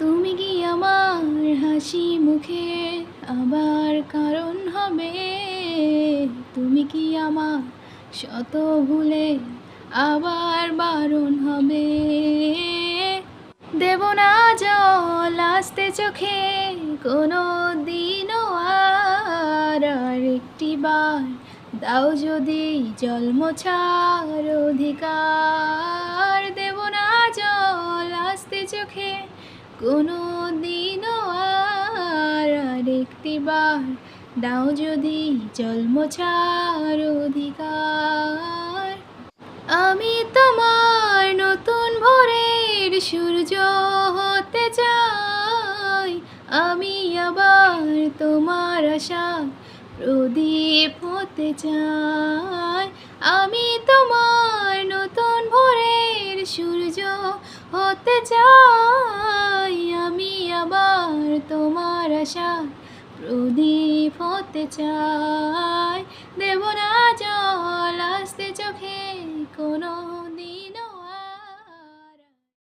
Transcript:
তুমি কি আমার হাসি মুখে আবার কারণ হবে? তুমি কি আমার শত ভুলে আবার বারণ হবে? দেব না জল আসতে চোখে কোনো দিনও আর একটি বার দাও যদি জল মোছার অধিকার। দেব না জল আসতে চোখে কোনো দিনও আর একটি বার দাও যদি জল মোছার অধিকার। আমি তোমার নতুন ভোরের সূর্য হতে চাই, আমি আবার তোমার আশার প্রদীপ হতে চাই। আমি তোমার নতুন ভোরের সূর্য হতে চাই, আমি আবার তোমার আশার প্রদীপ হতে চাই। দেব